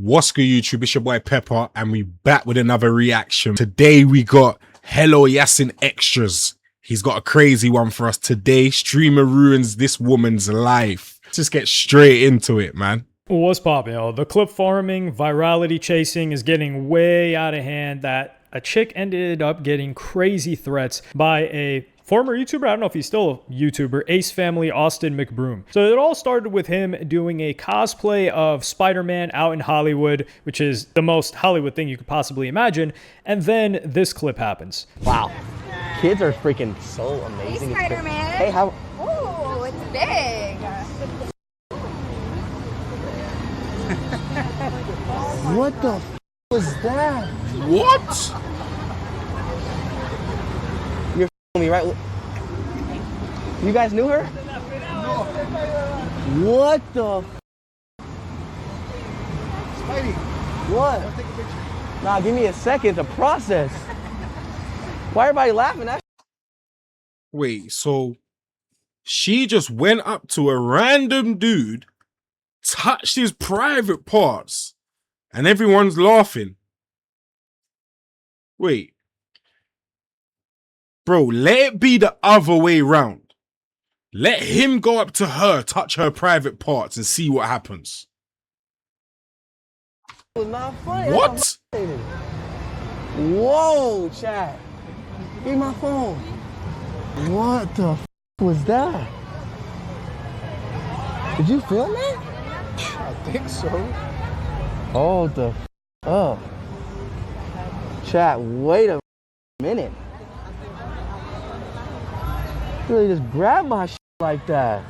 What's good, YouTube? It's your boy Pepper, and we back with another reaction. Today we got Hello Yasin Extras. He's got a crazy one for us today. Streamer ruins this woman's life. Let's just get straight into it, man. What's poppin', yo? The clip farming, virality chasing is getting way out of hand that a chick ended up getting crazy threats by a former YouTuber, I don't know if he's still a YouTuber, Ace Family Austin McBroom. So it all started with him doing a cosplay of Spider-Man out in Hollywood, which is the most Hollywood thing you could possibly imagine. And then this clip happens. Wow. Kids are freaking so amazing. Hey, Spider-Man. Hey, how? Oh, it's big. What the f was that? What? You're f***ing me, right? You guys knew her? No. What the f? Spidey, What? let's take a picture. Nah, give me a second to process. Why everybody laughing? That Wait, so she just went up to a random dude, touched his private parts, and everyone's laughing. Wait. Bro, let it be the other way round. Let him go up to her, touch her private parts, and see what happens. was not funny. What? Whoa, chat. Give me my phone. What the f was that? Did you film that? I think so. Oh, the f up. Chat, wait a minute. Really just grab my shit like that.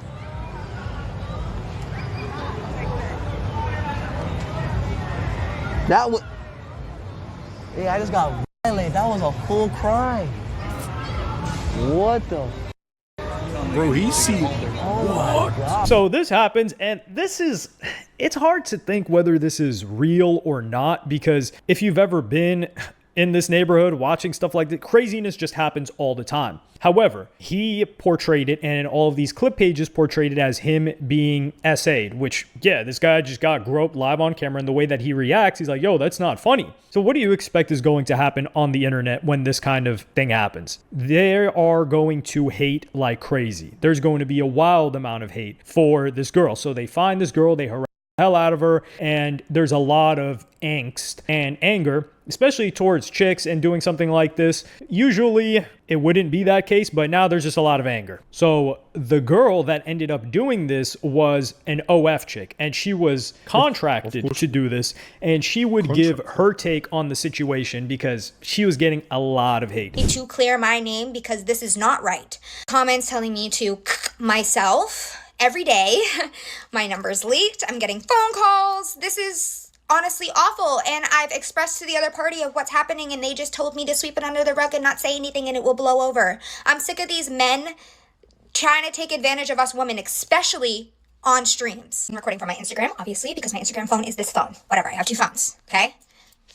That was... Yeah, I just got violated. That was a full crime. What the f? Bro, he's seen Oh my God. So this happens, and it's hard to think whether this is real or not, because if you've ever been in this neighborhood watching stuff like that, craziness just happens all the time. However, he portrayed it, and all of these clip pages portrayed it as him being SA'd, which, yeah, this guy just got groped live on camera, and the way that he reacts, he's like, yo, that's not funny. So what do you expect is going to happen on the internet when this kind of thing happens? They are going to hate like crazy. There's going to be a wild amount of hate for this girl. So they find this girl, they harass the hell out of her, and there's a lot of angst and anger, especially towards chicks, and doing something like this. Usually it wouldn't be that case, but now there's just a lot of anger. So the girl that ended up doing this was an OF chick, and she was contracted to do this, and she would give her take on the situation because she was getting a lot of hate. To clear my name because this is not right. Comments telling me to myself every day. My number's leaked. I'm getting phone calls. This is honestly awful, and I've expressed to the other party of what's happening, and they just told me to sweep it under the rug and not say anything, and it will blow over. I'm sick of these men trying to take advantage of us women, especially on streams. I'm recording from my Instagram, obviously, because my Instagram phone is this phone. Whatever, I have two phones, okay?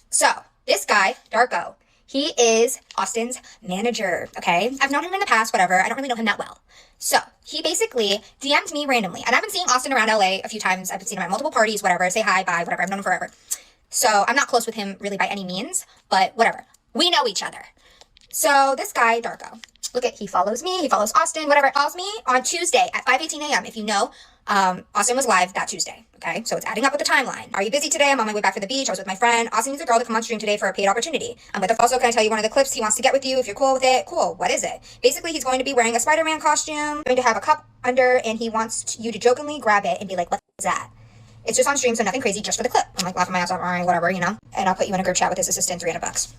So, this guy, Darko, he is Austin's manager, okay? I've known him in the past, whatever. I don't really know him that well. So, he basically DM'd me randomly. And I've been seeing Austin around LA a few times. I've been seeing him at multiple parties, whatever. Say hi, bye, whatever. I've known him forever. So, I'm not close with him really by any means, but whatever. We know each other. So, this guy, Darko, look at, he follows me, he follows Austin, whatever. Calls me on Tuesday at 5:18 a.m. If you know, Austin was live that Tuesday, okay? So it's adding up with the timeline. Are you busy today? I'm on my way back from the beach. I was with my friend. Austin needs a girl to come on stream today for a paid opportunity. I'm with also, can I tell you one of the clips he wants to get with you if you're cool with it? Cool. What is it? Basically, he's going to be wearing a Spider-Man costume, going to have a cup under, and he wants you to jokingly grab it and be like, what is that? It's just on stream, so nothing crazy, just for the clip. I'm like laughing my ass off, all right, whatever, you know? And I'll put you in a group chat with his assistant, $300.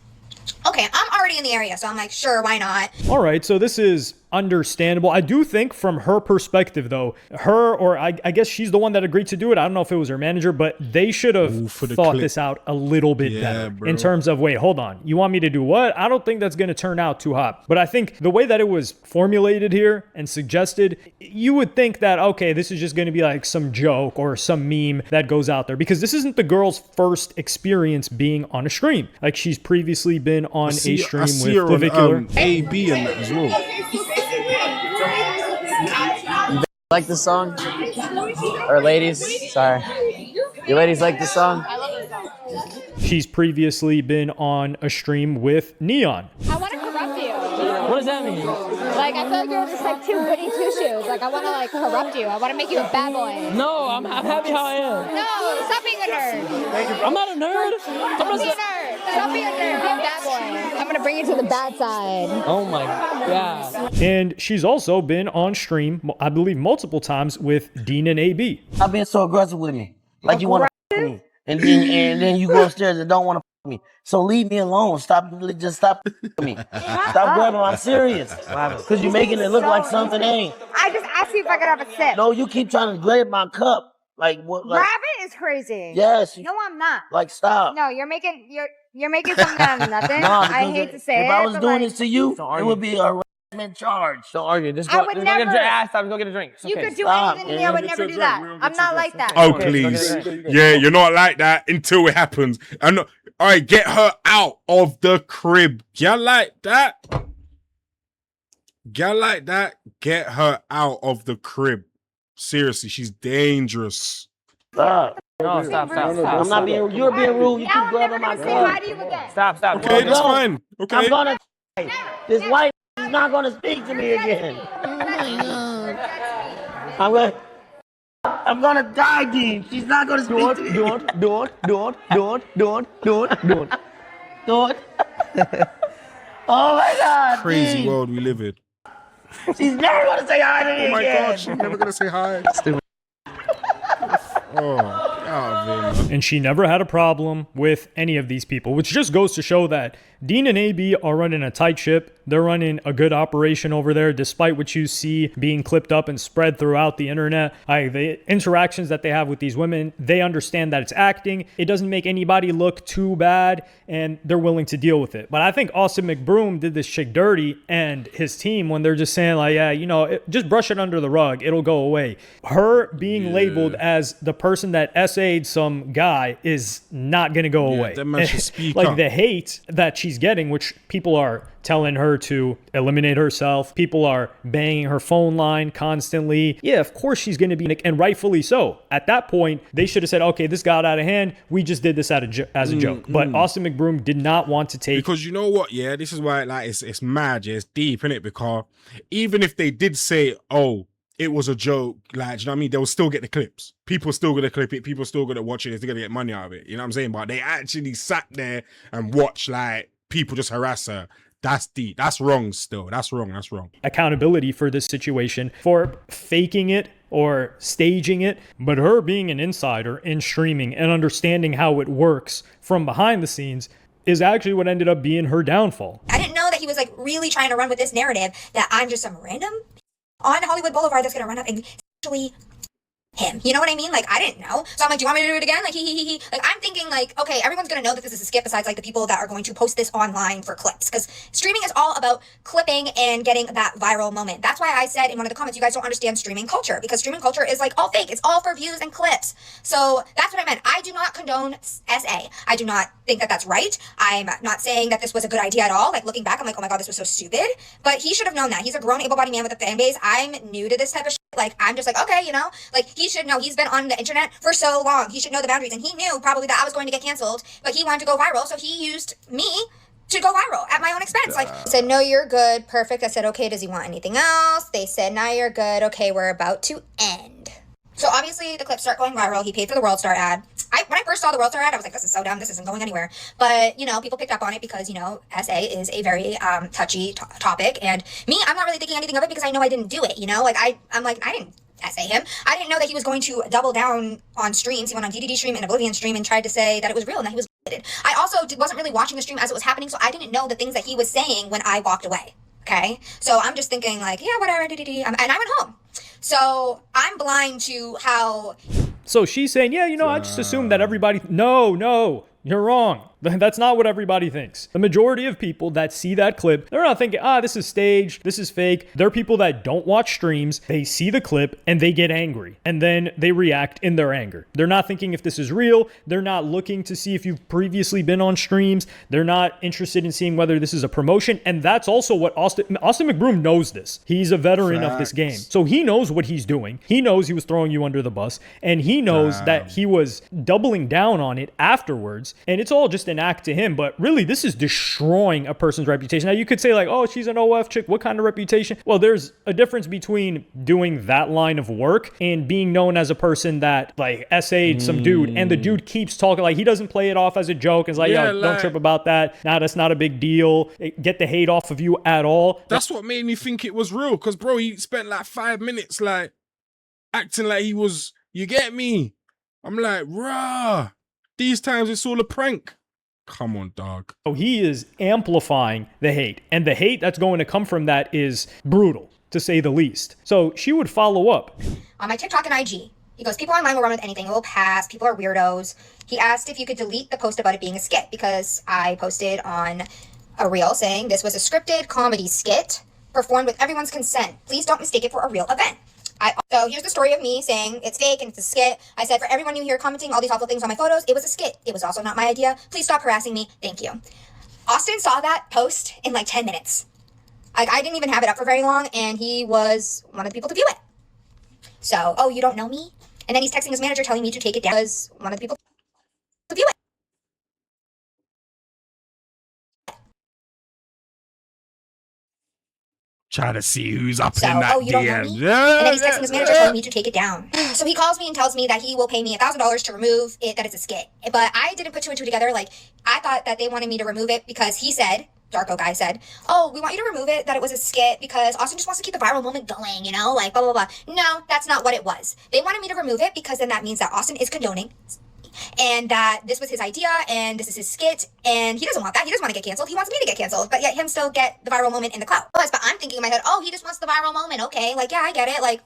Okay, I'm already in the area, so I'm like, sure, why not? All right, so this is understandable. I do think from her perspective, though, her, or I guess she's the one that agreed to do it. I don't know if it was her manager, but they should have thought this out a little bit better, bro. In terms of, wait, hold on. You want me to do what? I don't think that's going to turn out too hot. But I think the way that it was formulated here and suggested, you would think that, okay, this is just going to be like some joke or some meme that goes out there, because this isn't the girl's first experience being on a stream. Like, she's previously been on a stream with Clavicular. AB and that as well. Like the song? Or ladies? Sorry. You ladies like the song? I love the She's previously been on a stream with Neon. I want to corrupt you. What does that mean? Like, I feel like you're just like too goody two shoes. Like, I want to like corrupt you. I want to make you a bad boy. No, I'm happy how I am. No, stop being a nerd. I'm not a nerd. Stop being a nerd. Stop being a nerd. Be a bad boy. I'm going to bring you to the bad side. Oh my God. And she's also been on stream, I believe, multiple times with Dean and AB. Stop being so aggressive with me. Like you want to me. And then you go upstairs and don't want to me. So leave me alone. Stop me. Stop me. Stop grabbing. I'm serious. Because you're making it look like something ain't. I just asked you if I could have a sip. No, you keep trying to grab my cup. Like what? Like, Rabbit is crazy. yes. No, I'm not. Like stop. No, you're making something out of nothing. No, I hate to say it. If I was but, doing like, this to you, it would be a harassment charge. Don't argue. Just I go, would just go get never. your ass. Stop. Go get a drink. It's You okay. could do Stop. anything to me. I would never do that. I'm not like that. Oh, Okay, please. okay. Yeah, you're not like that until it happens. I'm not. All right, get her out of the crib. Y'all like that? Y'all like that? Get her out of the crib. Seriously, she's dangerous. Stop. No, stop. I'm not being. You're being rude. You Now keep I'm grabbing never my gonna say hi cup. to you again. Stop. Okay, that's No. fine. Okay. I'm gonna. This white is not gonna speak to me again. I'm gonna die, Dean. She's not gonna speak to me. Do it. Oh my God, Crazy Dean. world we live in. She's never gonna say hi to me Oh my again. God, she's never gonna say hi. Oh, God, And she never had a problem with any of these people, which just goes to show that Dean and AB are running a tight ship. They're running a good operation over there, despite what you see being clipped up and spread throughout the internet. The interactions that they have with these women, they understand that it's acting. It doesn't make anybody look too bad, and they're willing to deal with it. But I think Austin McBroom did this chick dirty, and his team, when they're just saying like, yeah, you know, just brush it under the rug, it'll go away. Her being labeled as the person that SA'd some guy is not going to go away. that man should speak like up. the hate that she's getting, which people are telling her to eliminate herself. People are banging her phone line constantly. Yeah, of course she's going to be, and rightfully so. At that point, they should have said, okay, this got out of hand. We just did this as a joke. But Austin McBroom did not want to take. Because you know what, yeah, this is why like it's mad, yeah, it's deep, innit? Because even if they did say, oh, it was a joke, like, do you know what I mean? They'll still get the clips. People still gonna clip it. People still gonna watch it. They're gonna get money out of it. You know what I'm saying? But they actually sat there and watched like people just harass her. That's deep. That's wrong still. That's wrong. Accountability for this situation, for faking it or staging it. But her being an insider in streaming and understanding how it works from behind the scenes is actually what ended up being her downfall. I didn't know that he was like really trying to run with this narrative that I'm just some random on Hollywood Boulevard that's gonna run up and actually him. You know what I mean? Like, I didn't know. So I'm like, do you want me to do it again? Like, he. Like, I'm thinking like, okay, everyone's going to know that this is a skit besides like the people that are going to post this online for clips. Because streaming is all about clipping and getting that viral moment. That's why I said in one of the comments, you guys don't understand streaming culture. Because streaming culture is like all fake. It's all for views and clips. So that's what I meant. I do not condone SA. I do not think that that's right. I'm not saying that this was a good idea at all. Like, looking back, I'm like, oh my God, this was so stupid. But he should have known that. He's a grown, able-bodied man with a fan base. I'm new to this type of shit. Like, I'm just like, okay, you know, like, he should know. He's been on the internet for so long. He should know the boundaries. And he knew probably that I was going to get canceled, but he wanted to go viral. So he used me to go viral at my own expense. Like, he said, no, you're good. Perfect. I said, okay, does he want anything else? They said, now you're good. Okay, we're about to end. So obviously the clips start going viral. He paid for the World Star ad. When I first saw the World Star ad, I was like, this is so dumb. This isn't going anywhere. But, you know, people picked up on it because, you know, SA is a very touchy topic. And me, I'm not really thinking anything of it because I know I didn't do it, you know? Like, I'm like, I didn't SA him. I didn't know that he was going to double down on streams. He went on DDD stream and Oblivion stream and tried to say that it was real and that he was bullshitted. I also wasn't really watching the stream as it was happening, so I didn't know the things that he was saying when I walked away. Okay? So I'm just thinking like, yeah, whatever, and I went home. So I'm blind to how... So she's saying, yeah, you know, I just assumed that everybody... No, you're wrong. That's not what everybody thinks. The majority of people that see that clip, they're not thinking, this is staged, this is fake. They're people that don't watch streams. They see the clip and they get angry, and then they react in their anger. They're not thinking if this is real. They're not looking to see if you've previously been on streams. They're not interested in seeing whether this is a promotion. And that's also what Austin McBroom knows this. He's a veteran of this game. So he knows what he's doing. He knows he was throwing you under the bus, and he knows that he was doubling down on it afterwards. And it's all just an act to him, but really this is destroying a person's reputation. Now you could say like, oh, she's an OF chick, what kind of reputation? Well, there's a difference between doing that line of work and being known as a person that like SA'd some dude, and the dude keeps talking, like he doesn't play it off as a joke. It's like, yo, don't trip about that. Nah, that's not a big deal. Get the hate off of you at all. That's what made me think it was real, because bro, he spent like 5 minutes like acting like he was, you get me? I'm like, rah, these times it's all a prank. Come on, dog. So he is amplifying the hate, and the hate that's going to come from that is brutal, to say the least. So she would follow up. On my TikTok and IG, he goes, people online will run with anything. It will pass. People are weirdos. He asked if you could delete the post about it being a skit, because I posted on a reel saying this was a scripted comedy skit performed with everyone's consent. Please don't mistake it for a real event. So here's the story of me saying it's fake and it's a skit. I said, for everyone new here commenting all these awful things on my photos, it was a skit. It was also not my idea. Please stop harassing me. Thank you. Austin saw that post in like 10 minutes. I didn't even have it up for very long, and he was one of the people to view it. So, oh, you don't know me? And then he's texting his manager telling me to take it down. He was one of the people to view it. Try to see who's up So, in that oh, you don't know DM. me? And then he's texting his manager telling me to take it down. So he calls me and tells me that he will pay me $1,000 to remove it, that it's a skit. But I didn't put two and two together. Like, I thought that they wanted me to remove it because he said, Darko guy said, oh, we want you to remove it, that it was a skit because Austin just wants to keep the viral moment going, you know, like blah, blah, blah. No, that's not what it was. They wanted me to remove it because then that means that Austin is condoning and that this was his idea and this is his skit, and he doesn't want that. He doesn't want to get canceled. He wants me to get canceled, but yet him still get the viral moment in the clout. But I'm thinking in my head, oh, he just wants the viral moment. Okay, like, yeah, I get it. Like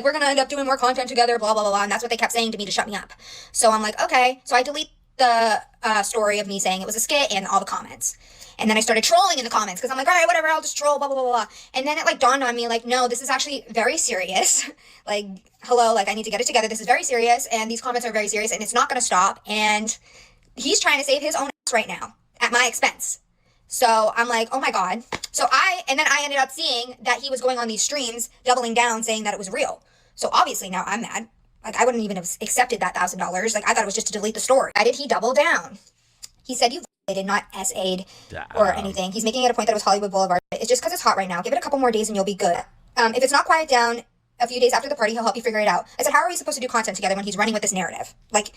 we're gonna end up doing more content together, blah, blah, blah, blah. And that's what they kept saying to me to shut me up. So I'm like, okay. So I delete the story of me saying it was a skit and all the comments. And then I started trolling in the comments because I'm like, all right, whatever, I'll just troll, blah, blah, blah, blah. And then it like dawned on me, like, no, this is actually very serious. Like, hello, like I need to get it together. This is very serious. And these comments are very serious and it's not going to stop. And he's trying to save his own ass right now at my expense. So I'm like, oh my God. And then I ended up seeing that he was going on these streams, doubling down, saying that it was real. So obviously now I'm mad. Like I wouldn't even have accepted that $1,000. Like I thought it was just to delete the story. Why did he double down? He said you did not SA'd or anything. He's making it a point that it was Hollywood Boulevard. It's just because it's hot right now. Give it a couple more days and you'll be good. If it's not quiet down a few days after the party, he'll help you figure it out. I said, how are we supposed to do content together when he's running with this narrative? Like,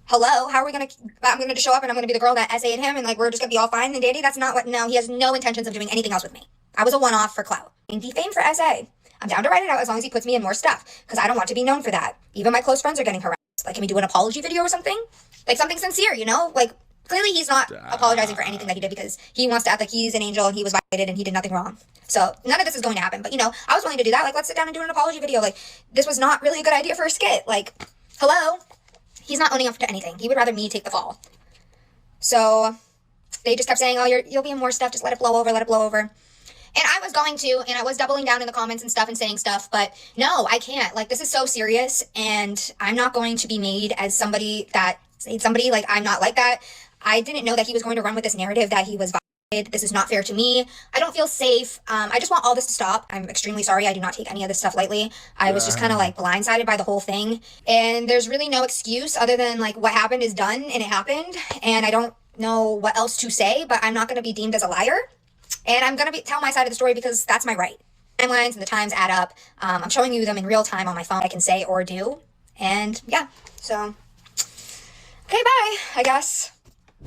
hello, how are we going to, I'm going to show up and I'm going to be the girl that SA'd him and like, we're just going to be all fine and dandy? That's not what, no, he has no intentions of doing anything else with me. I was a one-off for clout. And defamed for SA. I'm down to write it out as long as he puts me in more stuff because I don't want to be known for that. Even my close friends are getting harassed. Like, can we do an apology video or something? Like something sincere, you know? Like, clearly he's not apologizing for anything that he did because he wants to act like he's an angel and he was violated and he did nothing wrong. So none of this is going to happen. But, you know, I was willing to do that. Like, let's sit down and do an apology video. Like, this was not really a good idea for a skit. Like, hello? He's not owning up to anything. He would rather me take the fall. So they just kept saying, oh, you'll be in more stuff. Just let it blow over, let it blow over. And I was going to, and I was doubling down in the comments and stuff and saying stuff, but no, I can't. Like, this is so serious, and I'm not going to be made as somebody that said somebody. Like, I'm not like that. I didn't know that he was going to run with this narrative that he was violated. This is not fair to me. I don't feel safe. I just want all this to stop. I'm extremely sorry. I do not take any of this stuff lightly. I was just kind of like blindsided by the whole thing. And there's really no excuse other than like what happened is done and it happened. And I don't know what else to say, but I'm not going to be deemed as a liar. And I'm going to tell my side of the story because that's my right. Timelines and the times add up. I'm showing you them in real time on my phone. I can say or do. And yeah, so okay, bye, I guess.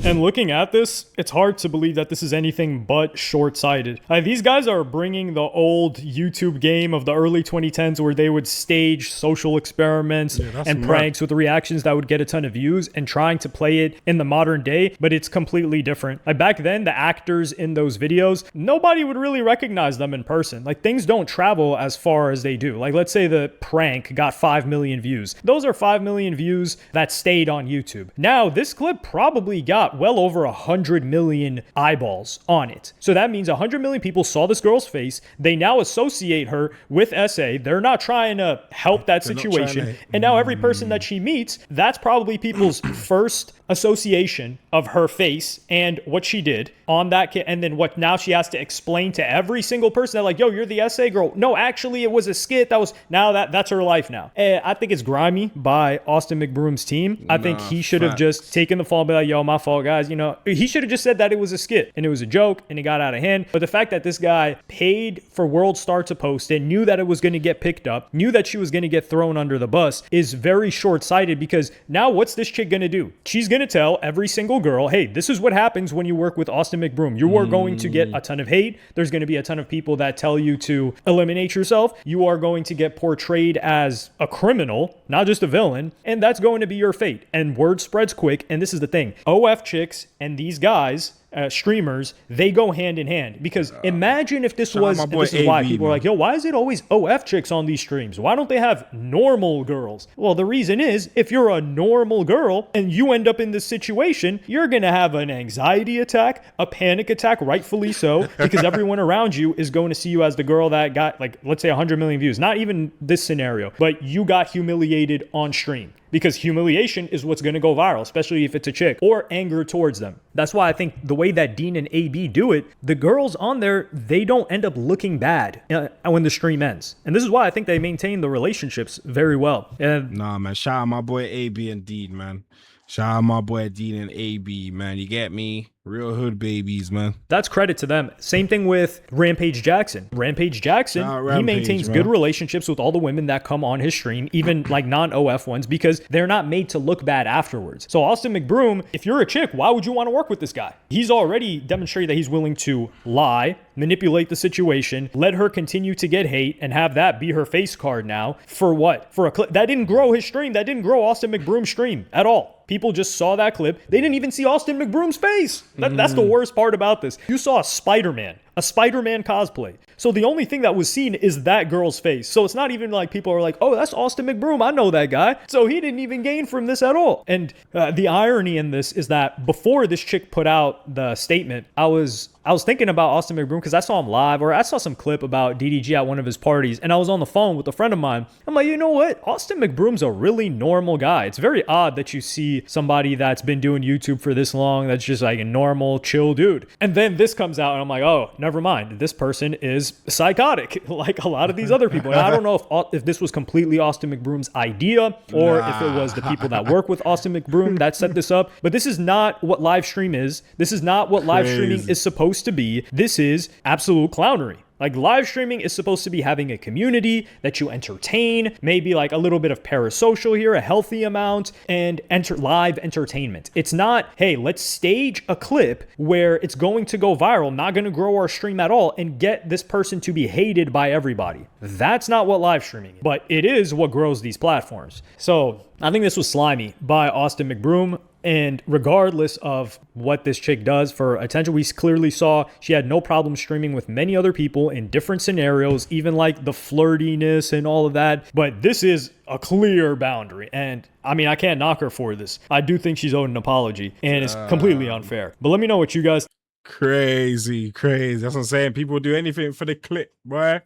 And looking at this, it's hard to believe that this is anything but short-sighted. These guys are bringing the old YouTube game of the early 2010s where they would stage social experiments and pranks with reactions that would get a ton of views and trying to play it in the modern day, but it's completely different. Like back then, the actors in those videos, nobody would really recognize them in person. Like things don't travel as far as they do. Like let's say the prank got 5 million views. Those are 5 million views that stayed on YouTube. Now, this clip probably got got well over 100 million eyeballs on it. So that means 100 million people saw this girl's face. They now associate her with SA. They're not trying to help that situation. And now every person that she meets, that's probably people's first association of her face and what she did on that kid. And then what now she has to explain to every single person that like, yo, you're the SA girl. No, actually it was a skit. That's her life now. And I think it's grimy by Austin McBroom's team. I think he should have just taken the fall and be like, yo, my fault, guys. You know, he should have just said that it was a skit and it was a joke and it got out of hand. But the fact that this guy paid for World Star to post it, knew that it was going to get picked up, knew that she was going to get thrown under the bus is very short-sighted, because now what's this chick going to do? She's going to tell every single girl, hey, this is what happens when you work with Austin McBroom. You are going to get a ton of hate. There's going to be a ton of people that tell you to eliminate yourself. You are going to get portrayed as a criminal, not just a villain, and that's going to be your fate. And word spreads quick, and this is the thing. OF chicks and these guys, streamers, they go hand in hand, because imagine if this was, and this is why people are like, yo, why is it always OF chicks on these streams? Why don't they have normal girls? Well, the reason is, if you're a normal girl and you end up in this situation, you're gonna have an anxiety attack, a panic attack, rightfully so, because everyone around you is going to see you as the girl that got, like, let's say 100 million views. Not even this scenario, but you got humiliated on stream. Because humiliation is what's going to go viral, especially if it's a chick, or anger towards them. That's why I think the way that Dean and AB do it, the girls on there, they don't end up looking bad when the stream ends. And this is why I think they maintain the relationships very well. Nah, man. Shout out my boy AB and Dean, man. Shout out my boy Dean and AB, man. You get me? Real hood babies, man. That's credit to them. Same thing with Rampage Jackson. Rampage Jackson, he maintains good relationships with all the women that come on his stream, even like non-OF ones, because they're not made to look bad afterwards. So Austin McBroom, if you're a chick, why would you want to work with this guy? He's already demonstrated that he's willing to lie, manipulate the situation, let her continue to get hate, and have that be her face card now. For what? For a clip. That didn't grow his stream. That didn't grow Austin McBroom's stream at all. People just saw that clip. They didn't even see Austin McBroom's face. That's the worst part about this. You saw a Spider-Man cosplay. So the only thing that was seen is that girl's face. So it's not even like people are like, oh, that's Austin McBroom. I know that guy. So he didn't even gain from this at all. And the irony in this is that before this chick put out the statement, I was thinking about Austin McBroom because I saw him live, or I saw some clip about DDG at one of his parties, and I was on the phone with a friend of mine. I'm like, you know what? Austin McBroom's a really normal guy. It's very odd that you see somebody that's been doing YouTube for this long that's just like a normal, chill dude. And then this comes out, and I'm like, oh, never mind. This person is psychotic, like a lot of these other people. And I don't know if this was completely Austin McBroom's idea, or if it was the people that work with Austin McBroom that set this up. But this is not what live stream is. This is not what live streaming is supposed to be. This is absolute clownery. Like, live streaming is supposed to be having a community that you entertain, maybe like a little bit of parasocial here, a healthy amount, and live entertainment. It's not, hey, let's stage a clip where it's going to go viral, not going to grow our stream at all, and get this person to be hated by everybody. That's not what live streaming is, but it is what grows these platforms. So I think this was slimy by Austin McBroom. And regardless of what this chick does for attention, we clearly saw she had no problem streaming with many other people in different scenarios, even like the flirtiness and all of that. But this is a clear boundary. And I mean, I can't knock her for this. I do think she's owed an apology, and it's completely unfair. But let me know what you guys. Crazy. That's what I'm saying. People do anything for the clip, boy.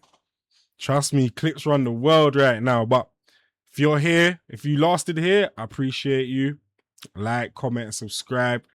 Trust me, clips run the world right now. But if you're here, if you lasted here, I appreciate you. Like, comment, and subscribe.